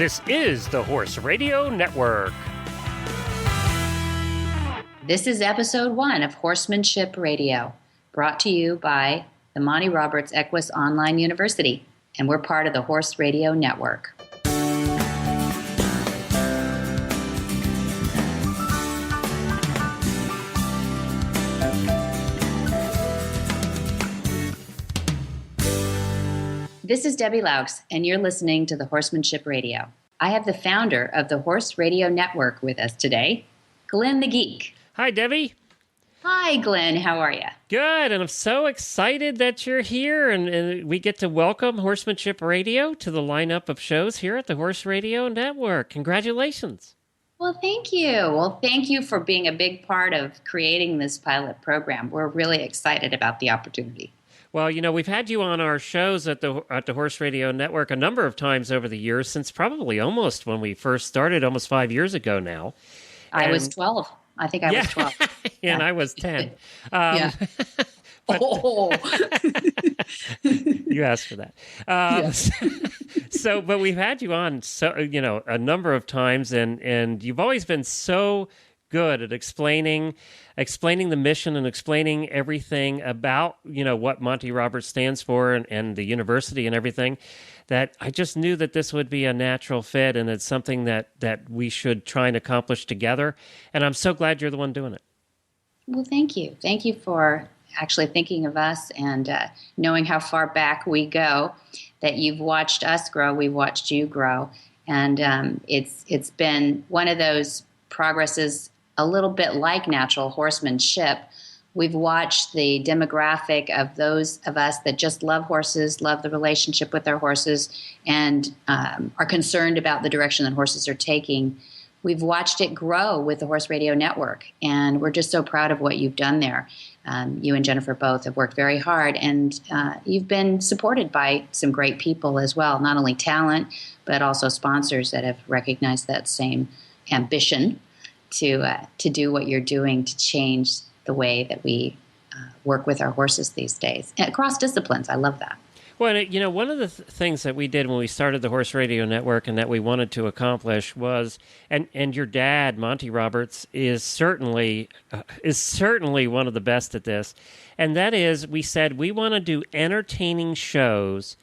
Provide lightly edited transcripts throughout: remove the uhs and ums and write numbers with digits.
This is the Horse Radio Network. This is episode 1 of Horsemanship Radio, brought to you by the Monty Roberts Equus Online University, and we're part of the Horse Radio Network. This is Debbie Laux, and you're listening to the Horsemanship Radio. I have the founder of the Horse Radio Network with us today, Glenn the Geek. Hi, Debbie. Hi, Glenn. How are you? Good, and I'm so excited that you're here, and we get to welcome Horsemanship Radio to the lineup of shows here at the Horse Radio Network. Congratulations. Well, thank you. Well, thank you for being a big part of creating this pilot program. We're really excited about the opportunity. Well, you know, we've had you on our shows at the Horse Radio Network a number of times over the years, since probably almost when we first started, almost 5 years ago now. I was 12. I think I was 12. And I was 10. Yeah. You asked for that. But we've had you on a number of times, and you've always been so good at explaining the mission and explaining everything about, what Monty Roberts stands for and the university and everything, that I just knew that this would be a natural fit, and it's something that we should try and accomplish together. And I'm so glad you're the one doing it. Well, thank you. Thank you for actually thinking of us and knowing how far back we go, that you've watched us grow, we've watched you grow. And it's been one of those progresses a little bit like natural horsemanship. We've watched the demographic of those of us that just love horses, love the relationship with their horses, and are concerned about the direction that horses are taking. We've watched it grow with the Horse Radio Network, and we're just so proud of what you've done there. You and Jennifer both have worked very hard, and you've been supported by some great people as well, not only talent, but also sponsors that have recognized that same ambition to do what you're doing to change the way that we work with our horses these days. Across disciplines, I love that. Well, one of the things that we did when we started the Horse Radio Network and that we wanted to accomplish was, and your dad, Monty Roberts, is certainly one of the best at this, and that is, we said we want to do entertaining shows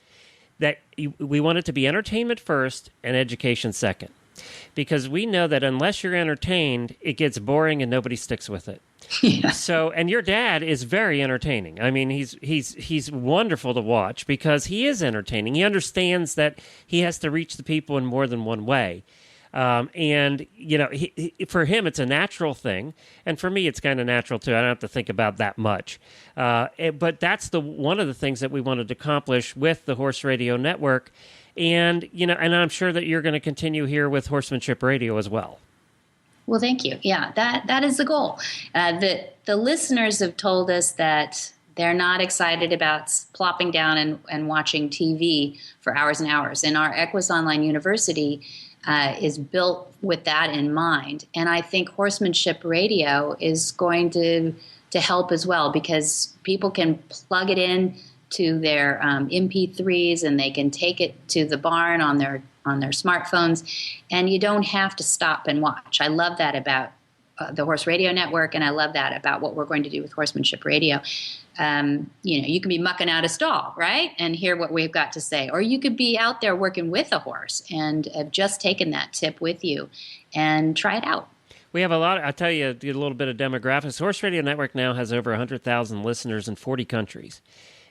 that we want it to be entertainment first and education second. Because we know that unless you're entertained, it gets boring and nobody sticks with it. Yeah. So, and your dad is very entertaining. I mean, he's wonderful to watch because he is entertaining. He understands that he has to reach the people in more than one way. And for him, it's a natural thing. And for me, it's kind of natural too. I don't have to think about that much. But that's one of the things that we wanted to accomplish with the Horse Radio Network. And, and I'm sure that you're going to continue here with Horsemanship Radio as well. Well, thank you. Yeah, that is the goal. The listeners have told us that they're not excited about plopping down and watching TV for hours and hours. And our Equus Online University is built with that in mind. And I think Horsemanship Radio is going to help as well, because people can plug it in to their MP3s, and they can take it to the barn on their smartphones, and you don't have to stop and watch. I love that about the Horse Radio Network, and I love that about what we're going to do with Horsemanship Radio. You can be mucking out a stall, right, and hear what we've got to say, or you could be out there working with a horse and have just taken that tip with you and try it out. We have I'll tell you a little bit of demographics. Horse Radio Network now has over 100,000 listeners in 40 countries.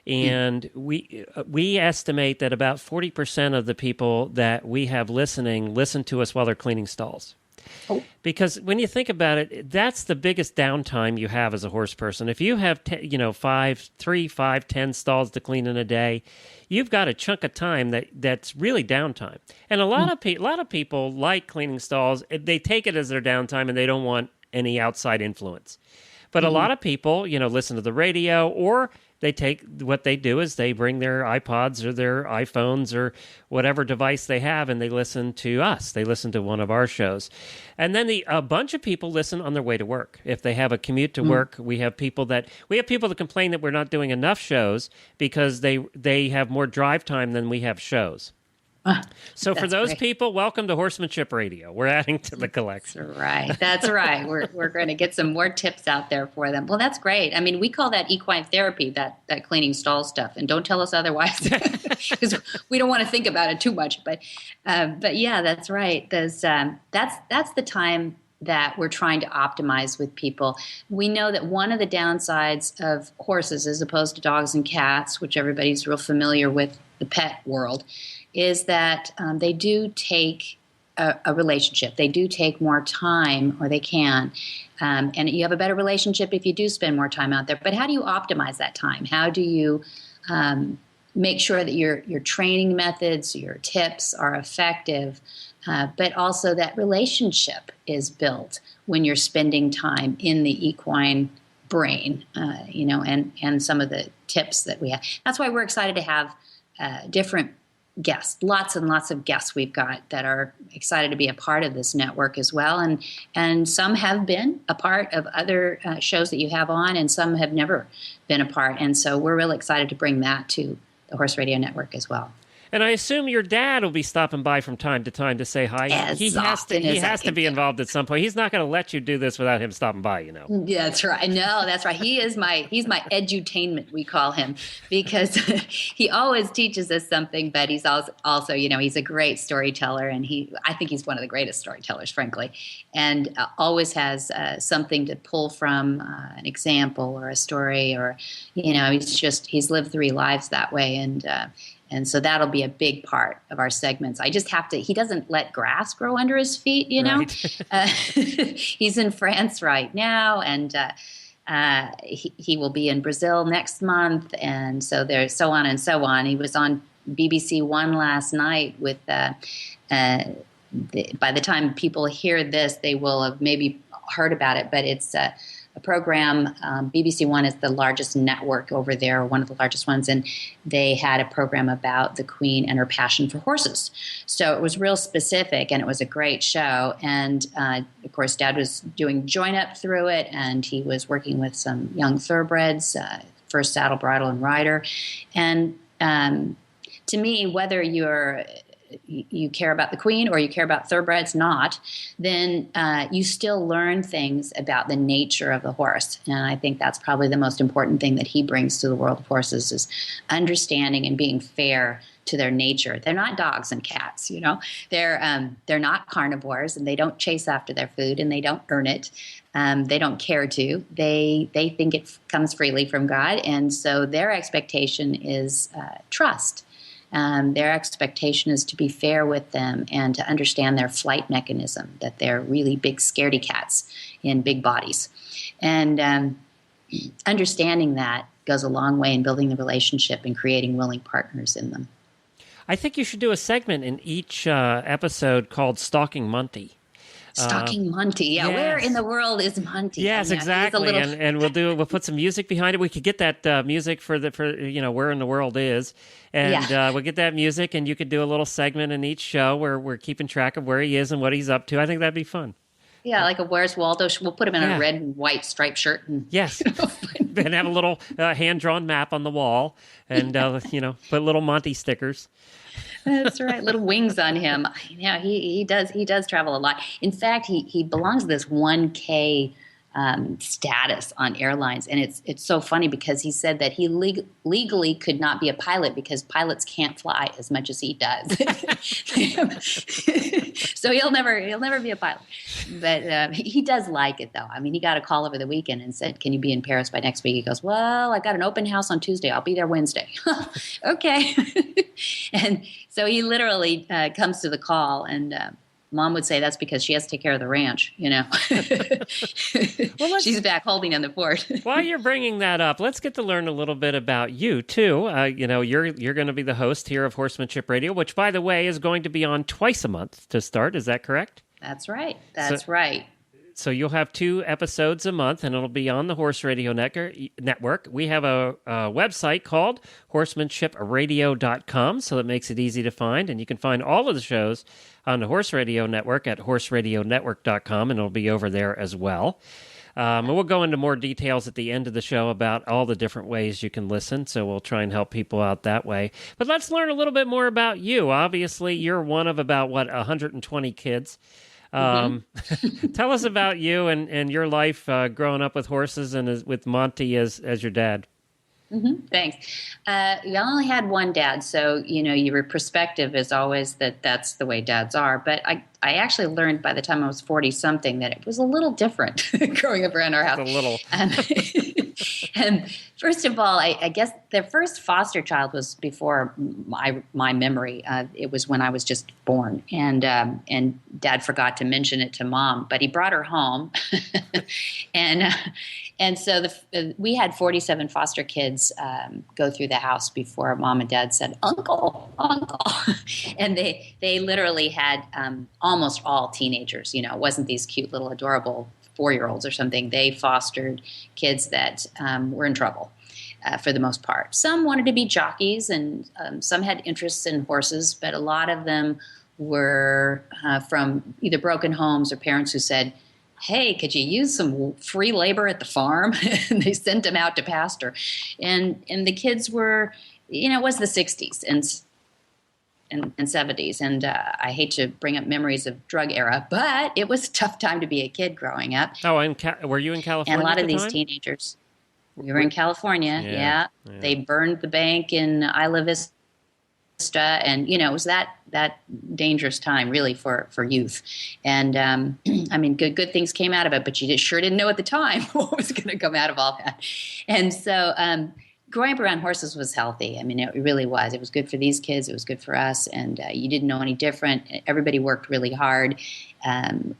And we estimate that about 40% of the people that we have listening listen to us while they're cleaning stalls. Oh. Because when you think about it, that's the biggest downtime you have as a horse person. If you have 3, 5, 10 stalls to clean in a day, you've got a chunk of time that's really downtime. And a lot of people like cleaning stalls. They take it as their downtime, and they don't want any outside influence. But a lot of people, listen to the radio, or what they do is they bring their iPods or their iPhones or whatever device they have, and they listen to us. They listen to one of our shows. And then a bunch of people listen on their way to work. If they have a commute to work, we have people that complain that we're not doing enough shows because they have more drive time than we have shows. So for That's those great. people, welcome to Horsemanship Radio. We're adding to the collection. That's right. We're going to get some more tips out there for them. Well, that's great. I mean, we call that equine therapy, that cleaning stall stuff, and don't tell us otherwise because we don't want to think about it too much. But yeah, that's right. That's the time that we're trying to optimize with people. We know that one of the downsides of horses, as opposed to dogs and cats, which everybody's real familiar with the pet world, is that they do take a relationship. They do take more time, or they can. And you have a better relationship if you do spend more time out there. But how do you optimize that time? How do you make sure that your training methods, your tips are effective, but also that relationship is built when you're spending time in the equine brain, and some of the tips that we have. That's why we're excited to have different guests, lots and lots of guests we've got that are excited to be a part of this network as well. And some have been a part of other shows that you have on, and some have never been a part. And so we're really excited to bring that to the Horse Radio Network as well. And I assume your dad will be stopping by from time to say hi. He has to be involved at some point. He's not going to let you do this without him stopping by, Yeah, that's right. No, that's right. He's my edutainment, we call him, because he always teaches us something, but he's also he's a great storyteller, and I think he's one of the greatest storytellers, frankly, and always has something to pull from, an example or a story, or he's lived 3 lives that way, and so that'll be a big part of our segments. I just have to, he doesn't let grass grow under his feet, Right. He's in France right now, and he will be in Brazil next month. And so there's so on and so on. He was on BBC One last night with, by the time people hear this, they will have maybe heard about it, but it's a program. BBC One is the largest network over there, one of the largest ones, and they had a program about the Queen and her passion for horses. So it was real specific, and it was a great show. And of course, Dad was doing join up through it, and he was working with some young thoroughbreds, first saddle, bridle, and rider. And to me, whether you care about the Queen or you care about thoroughbreds, then you still learn things about the nature of the horse. And I think that's probably the most important thing that he brings to the world of horses, is understanding and being fair to their nature. They're not dogs and cats, they're not carnivores, and they don't chase after their food, and they don't earn it. They don't care to. They think it comes freely from God. And so their expectation is trust. Their expectation is to be fair with them and to understand their flight mechanism, that they're really big scaredy cats in big bodies. And understanding that goes a long way in building the relationship and creating willing partners in them. I think you should do a segment in each episode called Stalking Monty. Stalking Monty, yeah. Yes. Where in the world is Monty? Yes, exactly. And we'll put some music behind it. We could get that music for where in the world is, and we'll get that music, and you could do a little segment in each show where we're keeping track of where he is and what he's up to. I think that'd be fun. Yeah, like a Where's Waldo? We'll put him in a red and white striped shirt. And, yes, and have a little hand-drawn map on the wall, and put little Monty stickers. That's right. Little wings on him. Yeah, he does travel a lot. In fact, he belongs to this 1K status on airlines, and it's so funny because he said that he legally could not be a pilot because pilots can't fly as much as he does. So he'll never be a pilot. But he does like it, though. I mean, he got a call over the weekend and said, "Can you be in Paris by next week?" He goes, "Well, I got an open house on Tuesday. I'll be there Wednesday." Okay. And so he literally comes to the call, and Mom would say that's because she has to take care of the ranch, Well, she's back holding on the fort. While you're bringing that up, let's get to learn a little bit about you, too. You're going to be the host here of Horsemanship Radio, which, by the way, is going to be on twice a month to start. Is that correct? That's right. That's right. So you'll have 2 episodes a month, and it'll be on the Horse Radio Network. We have a website called horsemanshipradio.com, so that makes it easy to find. And you can find all of the shows on the Horse Radio Network at horseradionetwork.com, and it'll be over there as well. And we'll go into more details at the end of the show about all the different ways you can listen. So we'll try and help people out that way. But let's learn a little bit more about you. Obviously, you're one of about, 120 kids. Tell us about you and your life growing up with horses and with Monty as your dad. Thanks. You only had one dad, so your perspective is always that's the way dads are. But I actually learned by the time I was 40-something that it was a little different growing up around our house. A little. And first of all, I guess the first foster child was before my memory. It was when I was just born, and Dad forgot to mention it to Mom, but he brought her home, and so we had 47 foster kids go through the house before Mom and Dad said, "Uncle, Uncle," and they literally had almost all teenagers. It wasn't these cute little adorable 4-year-olds or something. They fostered kids that were in trouble for the most part. Some wanted to be jockeys, and some had interests in horses, but a lot of them were from either broken homes or parents who said, "Hey, could you use some free labor at the farm?" And they sent them out to pasture. And the kids were, it was the 60s and 70s. And I hate to bring up memories of drug era, but it was a tough time to be a kid growing up. Oh, and were you in California? And a lot at of the these time? teenagers. We were in California, Yeah. They burned the bank in Isla Vista. And, it was that dangerous time really for youth. And, good things came out of it, but you just sure didn't know at the time what was going to come out of all that. And so growing up around horses was healthy. It really was. It was good for these kids. It was good for us. And you didn't know any different. Everybody worked really hard.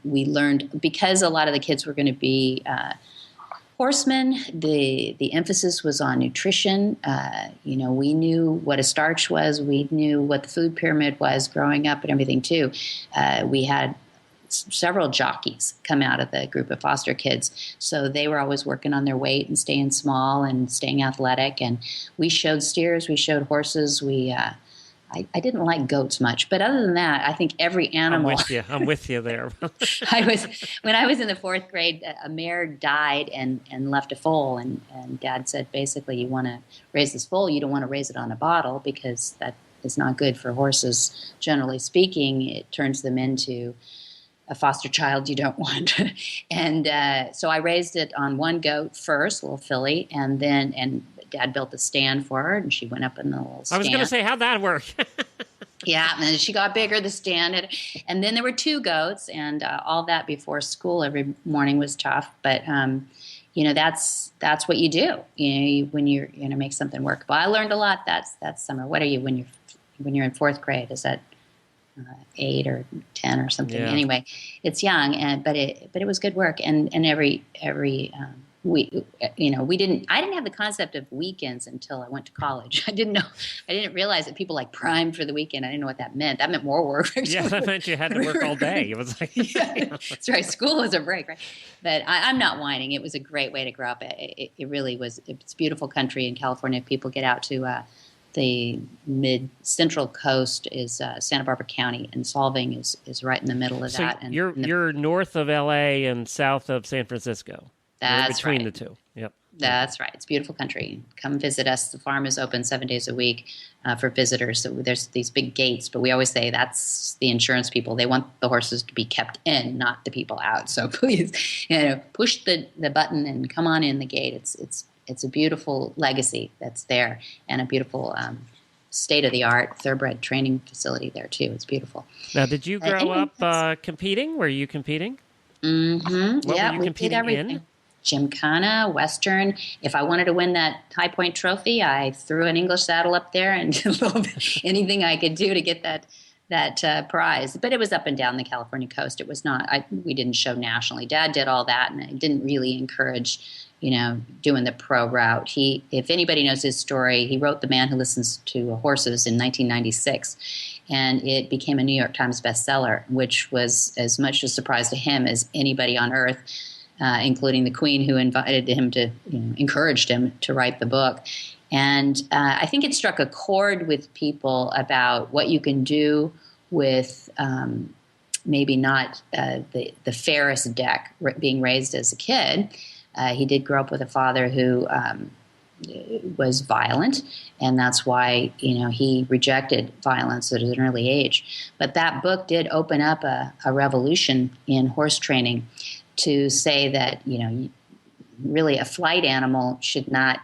We learned, because a lot of the kids were going to be horsemen, the emphasis was on nutrition. We knew what a starch was. We knew what the food pyramid was growing up and everything too. We had several jockeys come out of the group of foster kids. So they were always working on their weight and staying small and staying athletic. And we showed steers, we showed horses, I didn't like goats much, but other than that, I think every animal. I'm with you there. When I was in the 4th grade, a mare died and left a foal, and Dad said, basically, you want to raise this foal, you don't want to raise it on a bottle because that is not good for horses. Generally speaking, it turns them into a foster child you don't want. And so I raised it on one goat first, a little filly, and Dad built a stand for her, and she went up in the little stand. I was going to say, how'd that work? Yeah, and then she got bigger, the stand. And then there were 2 goats, and all that before school every morning was tough. But, that's what you do, when you're going to make something work. But I learned a lot that summer. What are you when you're in 4th grade? Is that 8 or 10 or something? Yeah. Anyway, it's young, but it was good work. And every I didn't have the concept of weekends until I went to college. I didn't realize that people like primed for the weekend. I didn't know what that meant. That meant more work. Yeah, that meant you had to work all day. It was like, yeah, that's right. School was a break, right? But I'm not whining. It was a great way to grow up. It really was. It's a beautiful country in California. If people get out to the mid-central coast is Santa Barbara County, and Solving is right in the middle of that. And you're north of L.A. and south of San Francisco. That's between right. the two. Yep. That's right. It's a beautiful country. Come visit us. The farm is open 7 days a week for visitors. So there's these big gates, but we always say that's the insurance people. They want the horses to be kept in, not the people out. So please, push the button and come on in the gate. It's a beautiful legacy that's there, and a beautiful state-of-the-art thoroughbred training facility there too. It's beautiful. Now, did you grow up competing? Were you competing? Mm-hmm. What were you we competing did everything. in? Gymkhana, Western. If I wanted to win that High Point trophy, I threw an English saddle up there and did a little bit, anything I could do to get that prize. But it was up and down the California coast. It was not. We didn't show nationally. Dad did all that, and I didn't really encourage, doing the pro route. If anybody knows his story, he wrote The Man Who Listens to Horses in 1996, and it became a New York Times bestseller, which was as much a surprise to him as anybody on earth. Including the Queen, who invited him to, encouraged him to write the book. And I think it struck a chord with people about what you can do with maybe not the fairest deck being raised as a kid. He did grow up with a father who was violent, and that's why he rejected violence at an early age. But that book did open up a revolution in horse training to say that really a flight animal should not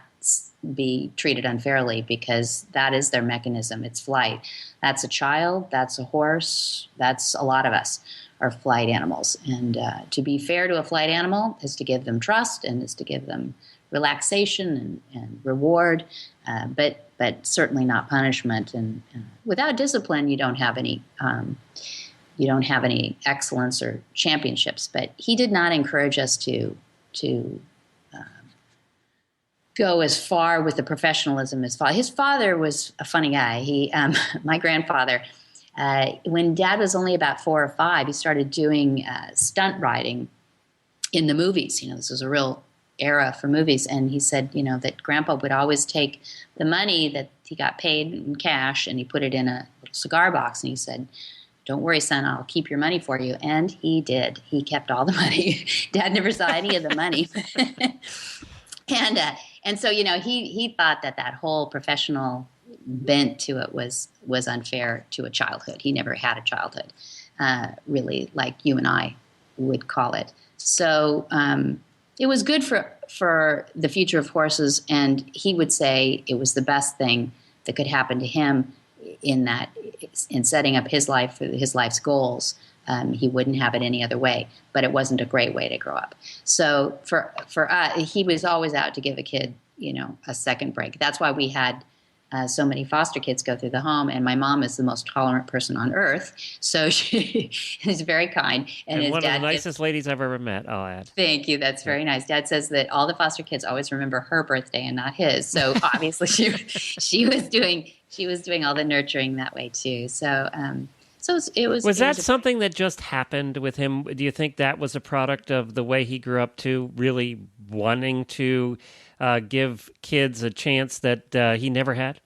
be treated unfairly, because that is their mechanism. It's flight. That's a child. That's a horse. That's a lot of us are flight animals. And to be fair to a flight animal is to give them trust and is to give them relaxation and reward, but certainly not punishment. And without discipline, you don't have any excellence or championships. But he did not encourage us to go as far with the professionalism as father. His father was a funny guy. He, my grandfather, when Dad was only about 4 or 5, he started doing stunt riding in the movies. This was a real era for movies. And he said, that Grandpa would always take the money that he got paid in cash and he put it in a little cigar box. And he said, "Don't worry, son, I'll keep your money for you." And he did. He kept all the money. Dad never saw any of the money. And so, he thought that whole professional bent to it was unfair to a childhood. He never had a childhood, really, like you and I would call it. So it was good for the future of horses, and he would say it was the best thing that could happen to him in setting up his life for his life's goals. He wouldn't have it any other way, but it wasn't a great way to grow up. So for us, he was always out to give a kid, a second break. That's why we had so many foster kids go through the home, and my mom is the most tolerant person on earth. So she is very kind. And his one dad of the nicest ladies I've ever met, I'll add. Thank you. That's very nice. Dad says that all the foster kids always remember her birthday and not his. So obviously she was doing all the nurturing that way too. So it was. Was that something that just happened with him? Do you think that was a product of the way he grew up too, really wanting to give kids a chance that he never had?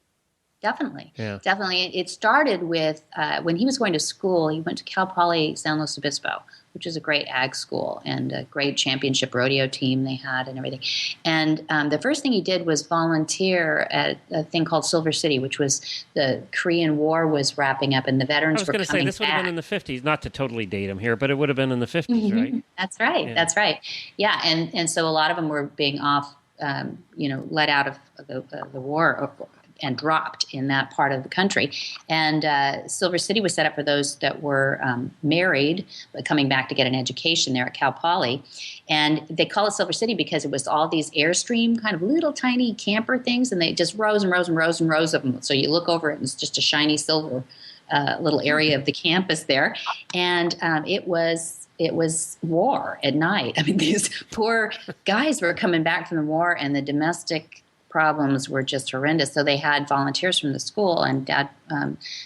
Definitely. Yeah. Definitely. It started with when he was going to school, he went to Cal Poly San Luis Obispo, which is a great ag school and a great championship rodeo team they had and everything. And the first thing he did was volunteer at a thing called Silver City, which was the Korean War was wrapping up and the veterans were coming back. I was going to say, this would have been in the 50s, not to totally date him here, but it would have been in the 50s, right? That's right. Yeah. That's right. Yeah. And so a lot of them were being off, let out of the war and dropped in that part of the country. And Silver City was set up for those that were married but coming back to get an education there at Cal Poly. And they call it Silver City because it was all these Airstream kind of little tiny camper things, and they just rows and rows and rows and rows of them. So you look over it and it's just a shiny silver little area of the campus there. And it was war at night. I mean, these poor guys were coming back from the war, and the domestic problems were just horrendous. So they had volunteers from the school, and Dad,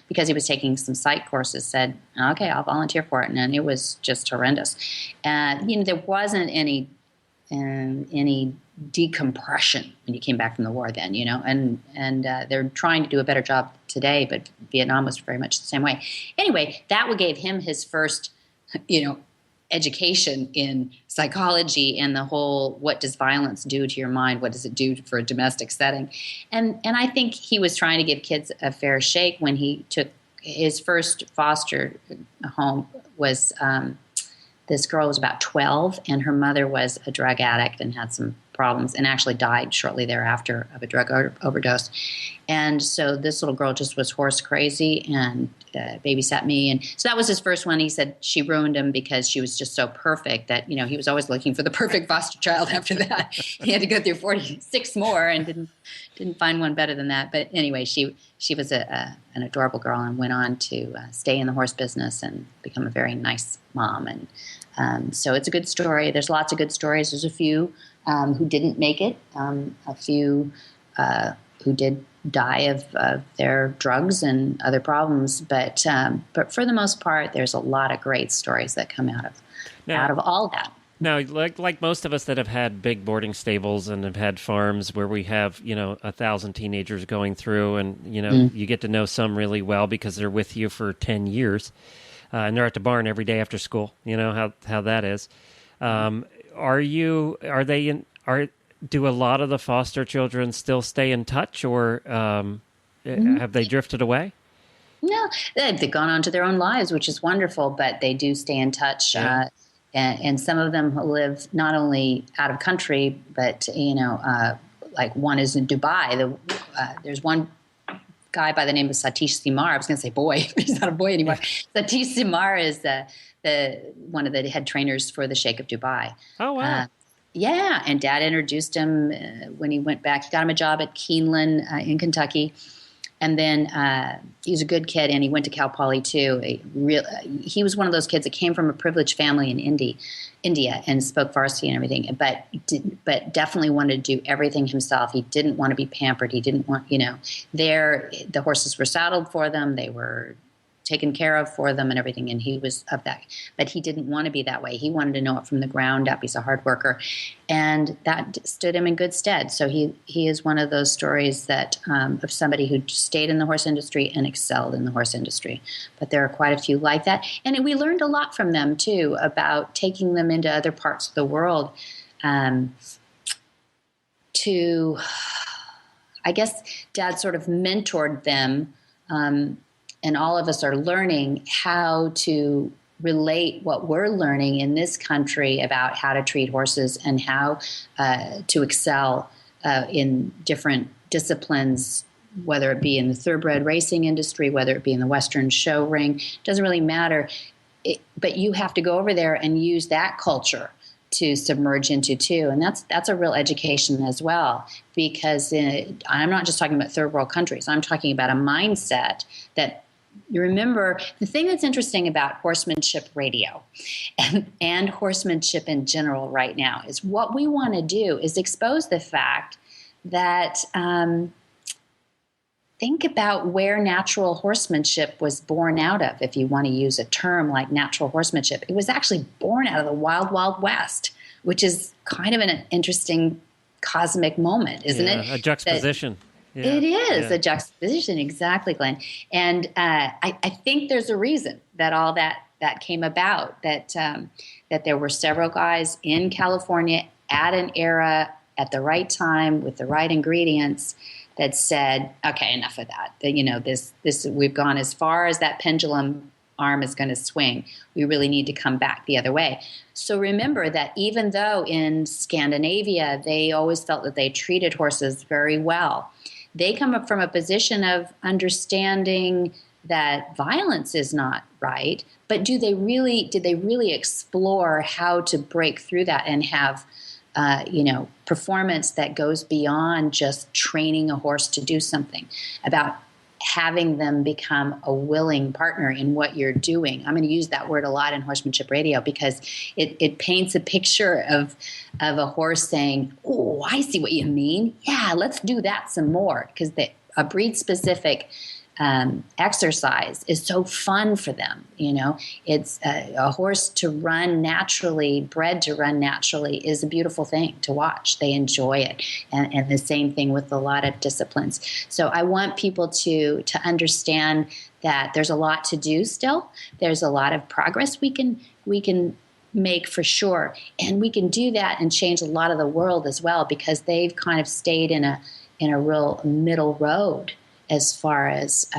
because he was taking some psych courses, said, "Okay, I'll volunteer for it." And it was just horrendous. And there wasn't any decompression when you came back from the war then, and they're trying to do a better job today, but Vietnam was very much the same way. Anyway, that gave him his first, education in psychology and the whole, what does violence do to your mind? What does it do for a domestic setting? And I think he was trying to give kids a fair shake when he took his first foster home. Was this girl was about 12, and her mother was a drug addict and had some problems and actually died shortly thereafter of a drug overdose. And so this little girl just was horse crazy and babysat me. And so that was his first one. He said she ruined him because she was just so perfect that, he was always looking for the perfect foster child after that. He had to go through 46 more and didn't find one better than that. But anyway, she was an adorable girl and went on to stay in the horse business and become a very nice mom. And so it's a good story. There's lots of good stories. There's a few who didn't make it, a few who did die of their drugs and other problems, but for the most part, there's a lot of great stories that come out of all that. Now, like most of us that have had big boarding stables and have had farms where we have 1,000 teenagers going through, and you get to know some really well because they're with you for 10 years. and they're at the barn every day after school. You know how that is. Do a lot of the foster children still stay in touch, or have they drifted away? No, they've gone on to their own lives, which is wonderful, but they do stay in touch. Yeah. And some of them live not only out of country, but, like one is in Dubai. There's one guy by the name of Satish Simar. I was going to say boy. He's not a boy anymore. Satish Simar is the one of the head trainers for the Sheikh of Dubai. Oh, wow. Yeah, and Dad introduced him when he went back. He got him a job at Keeneland in Kentucky. And then he's a good kid, and he went to Cal Poly too. He was one of those kids that came from a privileged family in India and spoke Farsi and everything, but definitely wanted to do everything himself. He didn't want to be pampered. He didn't want, the horses were saddled for them. They were taken care of for them and everything, and he was of that. But he didn't want to be that way. He wanted to know it from the ground up. He's a hard worker, and that stood him in good stead. So he is one of those stories that of somebody who stayed in the horse industry and excelled in the horse industry. But there are quite a few like that, and we learned a lot from them too about taking them into other parts of the world. I guess Dad sort of mentored them. And all of us are learning how to relate what we're learning in this country about how to treat horses and how to excel in different disciplines, whether it be in the thoroughbred racing industry, whether it be in the Western show ring. Doesn't really matter. But you have to go over there and use that culture to submerge into too. And that's a real education as well, because I'm not just talking about third world countries. I'm talking about a mindset that you remember. The thing that's interesting about Horsemanship Radio and horsemanship in general right now is what we want to do is expose the fact that think about where natural horsemanship was born out of. If you want to use a term like natural horsemanship, it was actually born out of the wild, wild west, which is kind of an interesting cosmic moment, isn't it? A juxtaposition. It is a juxtaposition, exactly, Glenn. And I think there's a reason that all that came about, that there were several guys in California at an era, at the right time, with the right ingredients, that said, okay, enough of that. This we've gone as far as that pendulum arm is going to swing. We really need to come back the other way. So remember that even though in Scandinavia they always felt that they treated horses very well, they come up from a position of understanding that violence is not right, but did they really explore how to break through that and have performance that goes beyond just training a horse to do something, about having them become a willing partner in what you're doing. I'm going to use that word a lot in Horsemanship Radio because it paints a picture of a horse saying, "Oh, I see what you mean. Yeah, let's do that some more," because a breed-specific exercise is so fun for them. It's a horse to run naturally, bred to run naturally, is a beautiful thing to watch. They enjoy it, and the same thing with a lot of disciplines. So I want people to understand that there's a lot to do still. There's a lot of progress we can make for sure, and we can do that and change a lot of the world as well, because they've kind of stayed in a real middle road as far as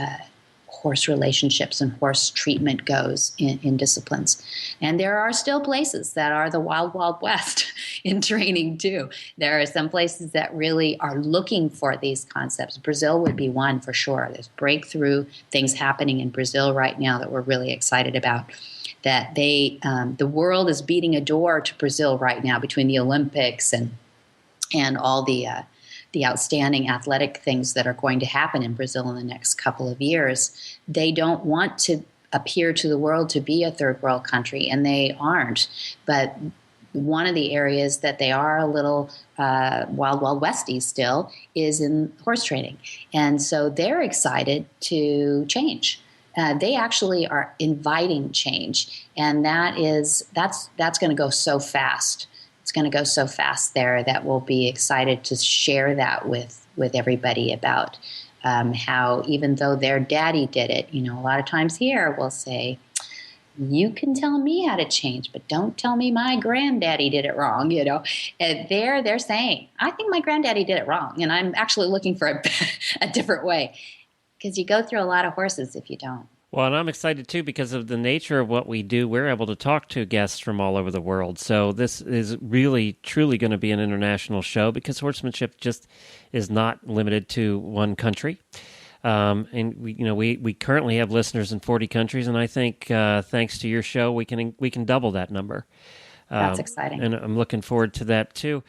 horse relationships and horse treatment goes in disciplines. And there are still places that are the wild, wild west in training too. There are some places that really are looking for these concepts. Brazil would be one for sure. There's breakthrough things happening in Brazil right now that we're really excited about. That the world is beating a door to Brazil right now between the Olympics and all the outstanding athletic things that are going to happen in Brazil in the next couple of years. They don't want to appear to the world to be a third world country, and they aren't. But one of the areas that they are a little wild, wild westy still is in horse training. And so they're excited to change. They actually are inviting change, and that's going to go so fast. It's going to go so fast there that we'll be excited to share that with everybody about how, even though their daddy did it, a lot of times here we'll say, you can tell me how to change, but don't tell me my granddaddy did it wrong, And they're saying, I think my granddaddy did it wrong, and I'm actually looking for a different way, because you go through a lot of horses if you don't. Well, and I'm excited too because of the nature of what we do. We're able to talk to guests from all over the world. So this is really, truly going to be an international show because horsemanship just is not limited to one country. And we currently have listeners in 40 countries, and I think thanks to your show, we can double that number. That's exciting, and I'm looking forward to that too.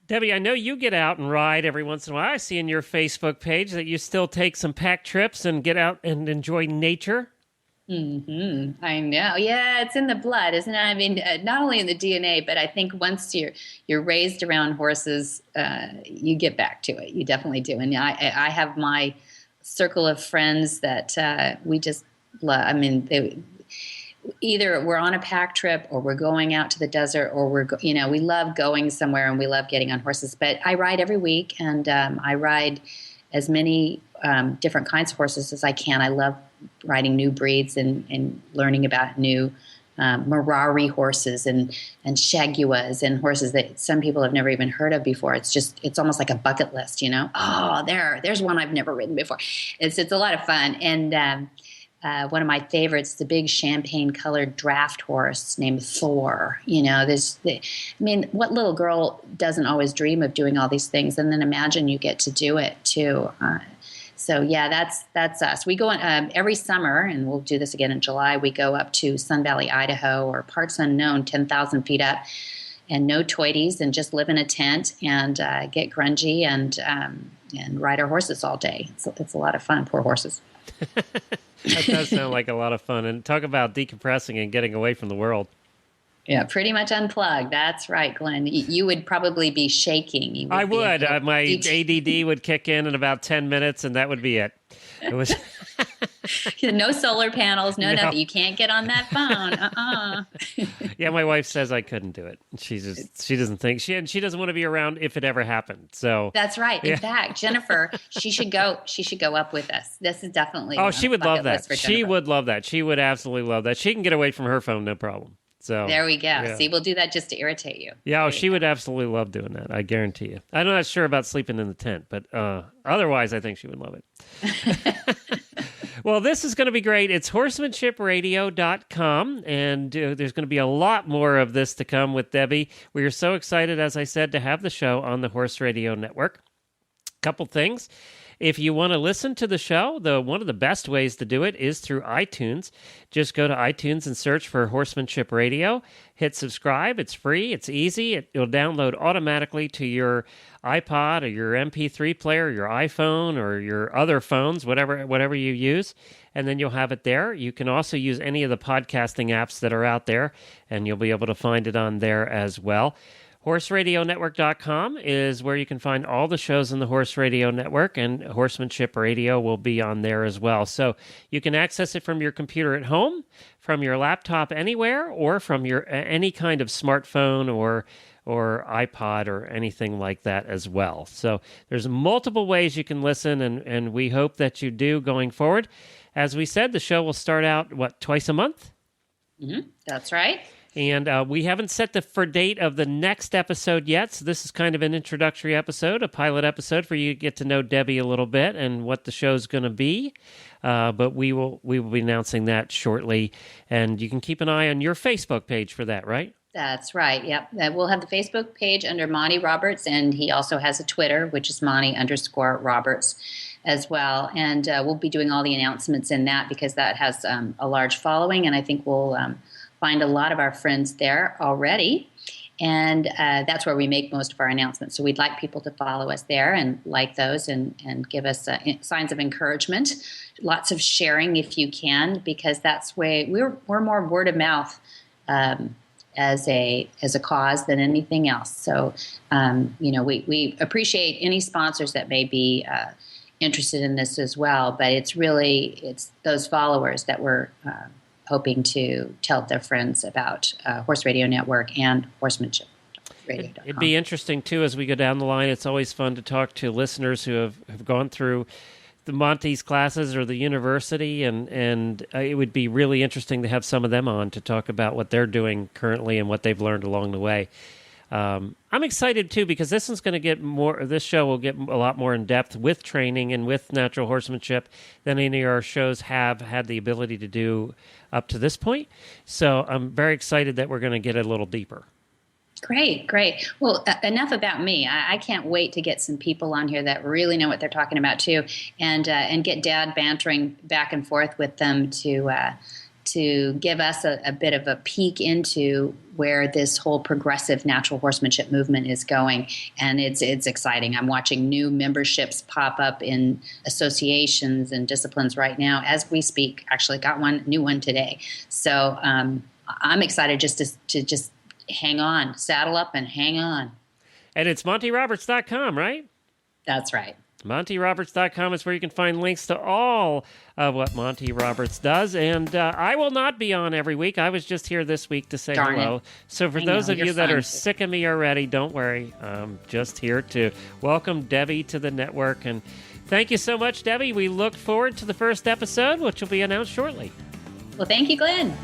Debbie, I know you get out and ride every once in a while. I see in your Facebook page that you still take some pack trips and get out and enjoy nature. Mm-hmm. I know. Yeah, it's in the blood, isn't it? I mean, not only in the DNA, but I think once you're raised around horses, you get back to it. You definitely do. And I have my circle of friends that we just love. I mean, either we're on a pack trip or we're going out to the desert, or we love going somewhere and we love getting on horses. But I ride every week, and I ride as many different kinds of horses as I can. I love riding new breeds and learning about new Marari horses and Shaguas and horses that some people have never even heard of before. It's almost like a bucket list, Oh, there's one I've never ridden before. It's a lot of fun. And one of my favorites is a big champagne-colored draft horse named Thor. What little girl doesn't always dream of doing all these things? And then imagine you get to do it too. So yeah, that's us. We go on every summer, and we'll do this again in July. We go up to Sun Valley, Idaho, or parts unknown, 10,000 feet up, and no toities, and just live in a tent and get grungy and ride our horses all day. It's a lot of fun. Poor horses. That does sound like a lot of fun. And talk about decompressing and getting away from the world. Yeah, pretty much unplugged. That's right, Glenn. You would probably be shaking. I would. My ADD would kick in about 10 minutes, and that would be it. It was no solar panels, no nothing. You can't get on that phone. Yeah, my wife says I couldn't do it. She doesn't think she doesn't want to be around if it ever happened. So that's right. In fact, Jennifer, she should go up with us. This is definitely she would love that. She would love that. She would absolutely love that. She can get away from her phone, no problem. So there we go. Yeah. See, we'll do that just to irritate you. Yeah, she would absolutely love doing that. I guarantee you. I'm not sure about sleeping in the tent, but otherwise, I think she would love it. Well, this is going to be great. It's horsemanshipradio.com, and there's going to be a lot more of this to come with Debbie. We are so excited, as I said, to have the show on the Horse Radio Network. Couple things. If you want to listen to the show, one of the best ways to do it is through iTunes. Just go to iTunes and search for Horsemanship Radio. Hit subscribe. It's free. It's easy. It'll download automatically to your iPod or your MP3 player, your iPhone or your other phones, whatever you use, and then you'll have it there. You can also use any of the podcasting apps that are out there, and you'll be able to find it on there as well. HorseRadioNetwork.com is where you can find all the shows in the Horse Radio Network, and Horsemanship Radio will be on there as well. So you can access it from your computer at home, from your laptop anywhere, or from your any kind of smartphone or iPod or anything like that as well. So there's multiple ways you can listen, and we hope that you do going forward. As we said, the show will start out, twice a month? Mm-hmm. That's right. And we haven't set the date of the next episode yet, so this is kind of an introductory episode, a pilot episode for you to get to know Debbie a little bit and what the show's going to be. But we will be announcing that shortly, and you can keep an eye on your Facebook page for that, right? That's right. Yep. We'll have the Facebook page under Monty Roberts, and he also has a Twitter, which is Monty_Roberts as well. And we'll be doing all the announcements in that because that has a large following, and I think we'll find a lot of our friends there already. And that's where we make most of our announcements. So we'd like people to follow us there and like those and give us signs of encouragement. Lots of sharing if you can, because that's way we're more word of mouth as a cause than anything else. So we appreciate any sponsors that may be interested in this as well. But it's those followers that we're hoping to tell their friends about Horse Radio Network and Horsemanship Radio.com. It'd be interesting, too, as we go down the line. It's always fun to talk to listeners who have gone through the Monty's classes or the university, and it would be really interesting to have some of them on to talk about what they're doing currently and what they've learned along the way. I'm excited too because this is going to get more. This show will get a lot more in depth with training and with natural horsemanship than any of our shows have had the ability to do up to this point. So I'm very excited that we're going to get a little deeper. Great. Well, enough about me. I can't wait to get some people on here that really know what they're talking about too, and get Dad bantering back and forth with them to give us a bit of a peek into where this whole progressive natural horsemanship movement is going. And it's exciting. I'm watching new memberships pop up in associations and disciplines right now as we speak. Actually got new one today. So I'm excited just to hang on, saddle up and hang on. And it's MontyRoberts.com, right? That's right. MontyRoberts.com is where you can find links to all of what Monty Roberts does. And I will not be on every week. I was just here this week to say hello. So for those of you that are sick of me already, don't worry. I'm just here to welcome Debbie to the network. And thank you so much, Debbie. We look forward to the first episode, which will be announced shortly. Well, thank you, Glenn.